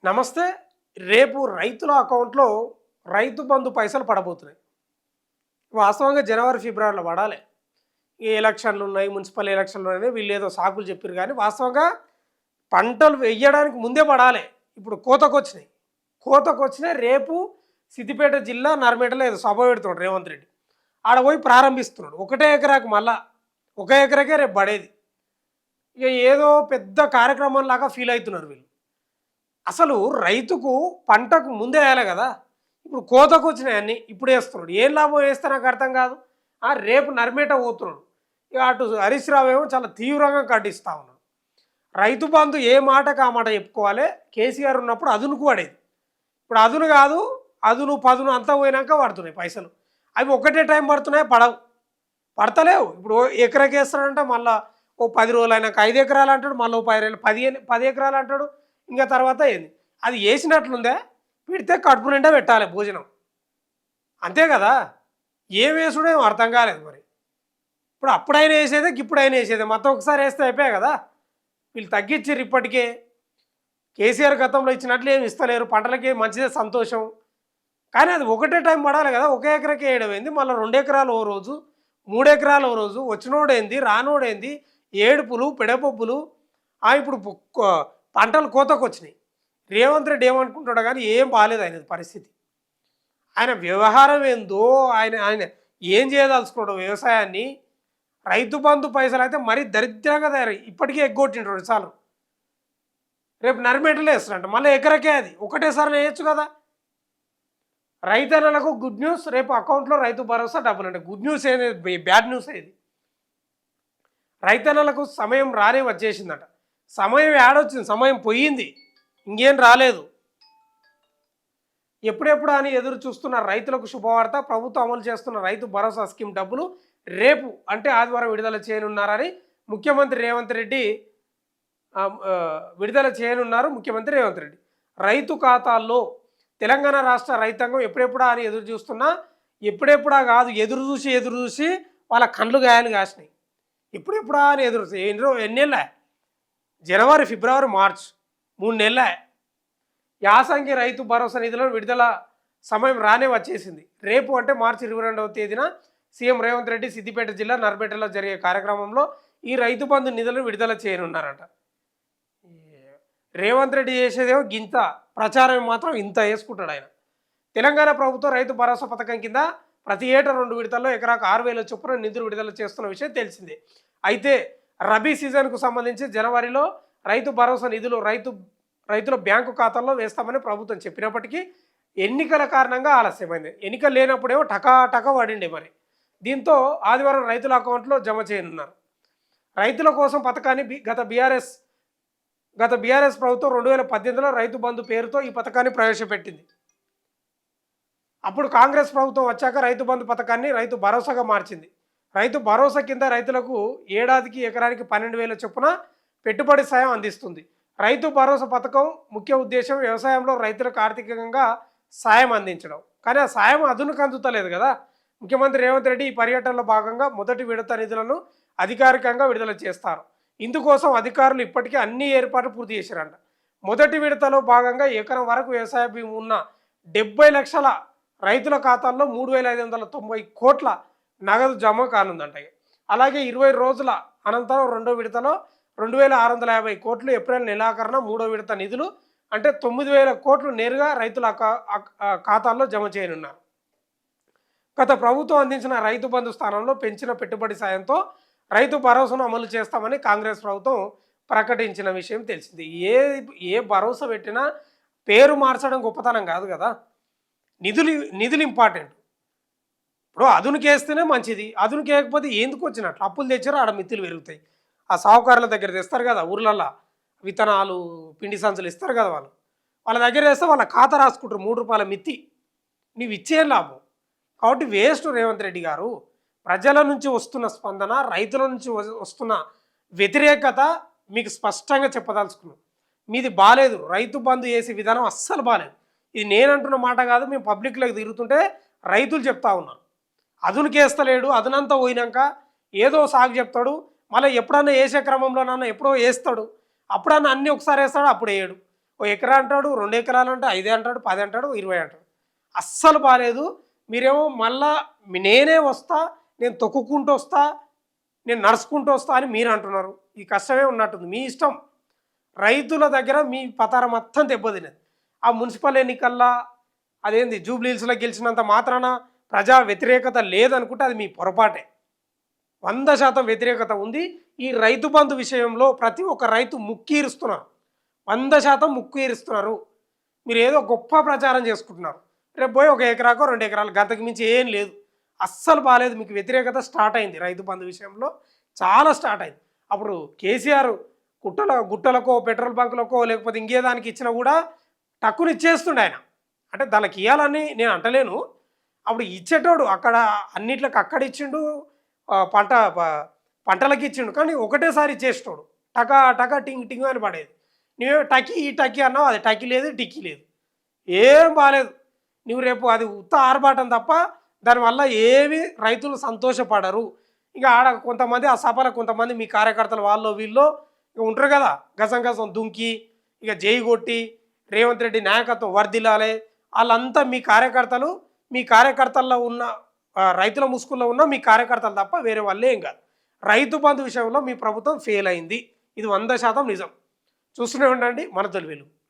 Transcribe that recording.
నమస్తే. రేపు రైతుల అకౌంట్‌లో రైతు బంధు పైసలు పడబోతున్నాయి. వాస్తవంగా జనవరి, ఫిబ్రవరిలో పడాలి. ఈ ఎలక్షన్లున్నాయి, మున్సిపల్ ఎలక్షన్లున్నాయని వీళ్ళేదో సాకులు చెప్పిర్రు గానీ, వాస్తవంగా పంటలు వెయ్యడానికి ముందే పడాలి. ఇప్పుడు కోతకొచ్చినాయి. కోతకొచ్చినాయి. రేపు సిద్దిపేట జిల్లా నర్మేటలో ఏదో సభ పెడుతున్నాడు రేవంత్ రెడ్డి. ఆడ పోయి ప్రారంభిస్తున్నాడు. ఒకటే ఎకరాకు మళ్ళా. ఒక ఎకరకే రేపు పడేది. ఇక ఏదో పెద్ద కార్యక్రమంలాగా ఫీల్ అవుతున్నారు వీళ్ళు. అసలు రైతుకు పంటకు ముందే వేయాలి కదా. ఇప్పుడు కోతకు వచ్చినాయి అన్నీ ఇప్పుడు వేస్తున్నాడు. ఏం లాభం వేస్తే నాకు అర్థం కాదు. రేపు నర్మేట పోతున్నాడు. ఇక అటు హరీష్ రావు ఏమో చాలా తీవ్రంగా ఖండిస్తూ ఉన్నాడు. రైతు బంధు ఏ మాటకు ఆ మాట చెప్పుకోవాలి. కేసీఆర్ ఉన్నప్పుడు అదునుకు పడేది. ఇప్పుడు అదును కాదు, అదును పదును అంతా పోయినాక పడుతున్నాయి పైసలు. అవి ఒకటే టైం పడుతున్నాయి, పడవు. పడతలేవు. ఇప్పుడు ఎకరాకి వేస్తాడంటే మళ్ళీ ఓ 10 రోజులు అయినాక 5 ఎకరాలు అంటాడు, మళ్ళీ ఓ 10 ఎకరాలు అంటాడు. ఇంకా తర్వాత ఏంది అది వేసినట్లుందే. పెడితే కడుపు నిండా పెట్టాలి భోజనం, అంతే కదా. ఏం వేసుడో ఏం అర్థం కాలేదు మరి. ఇప్పుడు అప్పుడైనా వేసేదే, ఇప్పుడైనా వేసేదే, మొత్తం ఒకసారి వేస్తే అయిపోయాయి కదా. వీళ్ళు తగ్గించారు ఇప్పటికే. కేసీఆర్ గతంలో ఇచ్చినట్లు ఏమి ఇస్తలేరు. పంటలకి మంచిదే, సంతోషం. కానీ అది ఒకటే టైం పడాలి కదా. ఒక ఎకరకే వేయడం ఏంది, మళ్ళీ 2 ఎకరాలు ఓ రోజు, 3 ఎకరాలు ఓ రోజు, వచ్చినోడేంది రానోడేంది, ఏడుపులు పెడపప్పులు. ఇప్పుడు పంటలు కోతకు వచ్చినాయి. రేవంత్ రెడ్డి ఏమనుకుంటాడు కానీ ఏం బాగాలేదు ఆయన పరిస్థితి. ఆయన వ్యవహారం ఏందో, ఆయన ఆయన ఏం చేయదలుచుకోవడం వ్యవసాయాన్ని. రైతు బంధు పైసలు అయితే మరీ దరిద్రంగా తయారై ఇప్పటికే ఎగ్గొట్టిండు 2 సార్లు. రేపు నరిమేటలు వేస్తారంట, మళ్ళీ ఎకరకే అది ఒకటేసారి వేయచ్చు కదా. రైతన్నలకు గుడ్ న్యూస్, రేపు అకౌంట్లో రైతు భరోసా డబ్బులు. అంటే గుడ్ న్యూస్ ఏది, బ్యాడ్ న్యూస్ ఏది. రైతన్నలకు సమయం రానే వచ్చేసిందట. సమయం ఏడొచ్చింది, సమయం పోయింది, ఇంకేం రాలేదు. ఎప్పుడెప్పుడు అని ఎదురు చూస్తున్న రైతులకు శుభవార్త. ప్రభుత్వం అమలు చేస్తున్న రైతు భరోసా స్కీమ్ డబ్బులు రేపు అంటే ఆదివారం విడుదల చేయనున్నారని ముఖ్యమంత్రి రేవంత్ రెడ్డి విడుదల చేయనున్నారు. ముఖ్యమంత్రి రేవంత్ రెడ్డి రైతు ఖాతాల్లో తెలంగాణ రాష్ట్ర రైతాంగం ఎప్పుడెప్పుడా అని ఎదురు చూస్తున్నా, ఎప్పుడెప్పుడా కాదు, ఎదురు చూసి వాళ్ళ కండ్లు గాయాలు కాసినాయి. ఎప్పుడెప్పుడా అని ఎదురు ఎన్నేళ్ళ, జనవరి, ఫిబ్రవరి, మార్చ్ 3 నెలలే. యాసంగి రైతు భరోసా నిధులను విడుదల సమయం రానే వచ్చేసింది. రేపు అంటే మార్చి 22వ తేదీన సీఎం రేవంత్ రెడ్డి సిద్దిపేట జిల్లా నర్మేటలో జరిగే కార్యక్రమంలో ఈ రైతు బంధు నిధులను విడుదల చేయనున్నారట. రేవంత్ రెడ్డి చేసేదేమో గింత, ప్రచారం మాత్రం ఇంత వేసుకుంటాడు ఆయన. తెలంగాణ ప్రభుత్వం రైతు భరోసా పథకం కింద ప్రతి ఏటా 2 విడతల్లో ఎకరాకు 6,000 చొప్పున నిధులు విడుదల చేస్తున్న విషయం తెలిసిందే. అయితే రబీ సీజన్కు సంబంధించి జనవరిలో రైతు భరోసా నిధులు రైతుల బ్యాంకు ఖాతాల్లో వేస్తామని ప్రభుత్వం చెప్పినప్పటికీ ఎన్నికల కారణంగా ఆలస్యమైంది. ఎన్నికలు లేనప్పుడేమో టకా పడిండే మరి. దీంతో ఆదివారం రైతుల అకౌంట్లో జమ చేయనున్నారు. రైతుల కోసం పథకాన్ని గత బీఆర్ఎస్ ప్రభుత్వం 2018లో రైతు బంధు పేరుతో ఈ పథకాన్ని ప్రవేశపెట్టింది. అప్పుడు కాంగ్రెస్ ప్రభుత్వం వచ్చాక రైతు బంధు పథకాన్ని రైతు భరోసాగా మార్చింది. రైతు భరోసా కింద రైతులకు ఏడాదికి ఎకరానికి 12,000 చొప్పున పెట్టుబడి సాయం అందిస్తుంది. రైతు భరోసా పథకం ముఖ్య ఉద్దేశం వ్యవసాయంలో రైతులకు ఆర్థికంగా సాయం అందించడం. కానీ ఆ సాయం అదునుకు అందుతలేదు కదా. ముఖ్యమంత్రి రేవంత్ రెడ్డి ఈ పర్యటనలో భాగంగా మొదటి విడత నిధులను అధికారికంగా విడుదల చేస్తారు. ఇందుకోసం అధికారులు ఇప్పటికే అన్ని ఏర్పాట్లు పూర్తి చేశారంట. మొదటి విడతలో భాగంగా ఎకరం వరకు వ్యవసాయ భూమి ఉన్న 70 లక్షల రైతుల ఖాతాల్లో 3,590 కోట్ల నగదు జమ కానుందంట. అలాగే 20 రోజుల అనంతరం రెండో విడతలో 2,650 కోట్లు, ఏప్రిల్ నెలాఖరున మూడో విడత నిధులు అంటే 9,000 కోట్లు నేరుగా రైతుల ఖాతాల్లో జమ చేయనున్నారు. గత ప్రభుత్వం అందించిన రైతు బంధు స్థానంలో పెంచిన పెట్టుబడి సాయంతో రైతు భరోసాను అమలు చేస్తామని కాంగ్రెస్ ప్రభుత్వం ప్రకటించిన విషయం తెలిసింది. ఏ భరోసా పెట్టినా పేరు మార్చడం గొప్పతనం కాదు కదా. నిధులు ఇంపార్టెంట్. ఇప్పుడు అదునుకేస్తేనే మంచిది, అదునుకేయకపోతే ఎందుకు వచ్చినట్లు. అప్పులు తెచ్చారో ఆడ మిత్తులు పెరుగుతాయి. ఆ సాహుకారుల దగ్గర తెస్తారు కదా, ఊర్లల్లో విత్తనాలు పిండి సంచులు ఇస్తారు కదా, వాళ్ళ దగ్గర తెస్తే వాళ్ళ ఖాతా రాసుకుంటారు 3 రూపాయల మిత్తి. నీవు ఇచ్చే లాభం. కాబట్టి వేస్ట్ రేవంత్ రెడ్డి గారు. ప్రజల నుంచి వస్తున్న స్పందన, రైతుల నుంచి వస్తున్న వ్యతిరేకత మీకు స్పష్టంగా చెప్పదలుచుకున్నాం. మీది బాలేదు. రైతు బంధు చేసే విధానం అస్సలు బాలేదు. ఇది నేనంటున్న మాట కాదు, మేము పబ్లిక్లోకి తిరుగుతుంటే రైతులు చెప్తా ఉన్నారు. అదునుకేస్తలేడు, అదునంతా పోయినాక ఏదో సాగు చెప్తాడు, మళ్ళీ ఎప్పుడన్నా వేసే క్రమంలోనన్నా ఎప్పుడో వేస్తాడు, అప్పుడన్నా అన్నీ ఒకసారి వేస్తాడు, అప్పుడు వేయడు. ఓ ఎకరా అంటాడు, 2 ఎకరాలు అంటే 5 అంటాడు, 10 అంటాడు, 20 అంటాడు. అస్సలు బాలేదు. మీరేమో మళ్ళా నేనే వస్తా, నేను తొక్కుకుంటూ వస్తా, నేను నడుచుకుంటూ వస్తా అని మీరు అంటున్నారు. ఈ కష్టమే ఉన్నట్టుంది. మీ ఇష్టం. రైతుల దగ్గర మీ పతారం మొత్తం దెబ్బతిన్నది. ఆ మున్సిపల్ ఎన్నికల్లో అదేంది జూబ్లీ హిల్స్‌లో గెలిచినంత మాత్రాన ప్రజా వ్యతిరేకత లేదనుకుంటే అది మీ పొరపాటే. 100% వ్యతిరేకత ఉంది. ఈ రైతు బంధు విషయంలో ప్రతి ఒక్క రైతు ముక్కీరుస్తున్నారు. 100% ముక్కీరుస్తున్నారు. మీరేదో గొప్ప ప్రచారం చేసుకుంటున్నారు. రేపు పోయి ఒక ఎకరాకో 2 ఎకరాలు గంతకు మించి ఏం లేదు. అస్సలు బాలేదు. మీకు వ్యతిరేకత స్టార్ట్ అయింది రైతు బంధు విషయంలో. చాలా స్టార్ట్ అయింది. అప్పుడు కేసీఆర్ గుట్టలకో, పెట్రోల్ బంకులకో లేకపోతే ఇంకే దానికి ఇచ్చినా కూడా టక్కున ఇచ్చేస్తుండే ఆయన. అంటే దానికి ఇవ్వాలని నేను అంటలేను. అప్పుడు ఇచ్చేటోడు అక్కడ అన్నిట్లకి అక్కడ ఇచ్చిండు, పంటలకి ఇచ్చిండు. కానీ ఒకటేసారి ఇచ్చేసేటోడు. టకా టకా టింగ్ టింగ్ అని పడేది. నువ్వే టకి ఈ టకి అన్నావు, అది టకి లేదు, టిక్కి లేదు. ఏం బాలేదు. నువ్వు రేపు అది ఉత్త ఆర్భాటం తప్ప దానివల్ల ఏమి రైతులు సంతోషపడరు. ఇక ఆడ కొంతమంది ఆ సభలో కొంతమంది మీ కార్యకర్తలు వాళ్ళు వీళ్ళు ఇక ఉంటారు కదా, గసం గసం దుంకి ఇక జై కొట్టి రేవంత్ రెడ్డి నాయకత్వం వర్ధిల్లాలి. వాళ్ళంతా మీ కార్యకర్తలు, మీ కార్యకర్తల్లో ఉన్న రైతుల ముసుగులో ఉన్న మీ కార్యకర్తలు తప్ప వేరే వాళ్ళే ఏం కాదు. రైతు బంధు విషయంలో మీ ప్రభుత్వం ఫెయిల్ అయింది. ఇది 100% నిజం. చూస్తూనే ఉండండి మన తొలి వెలుగు.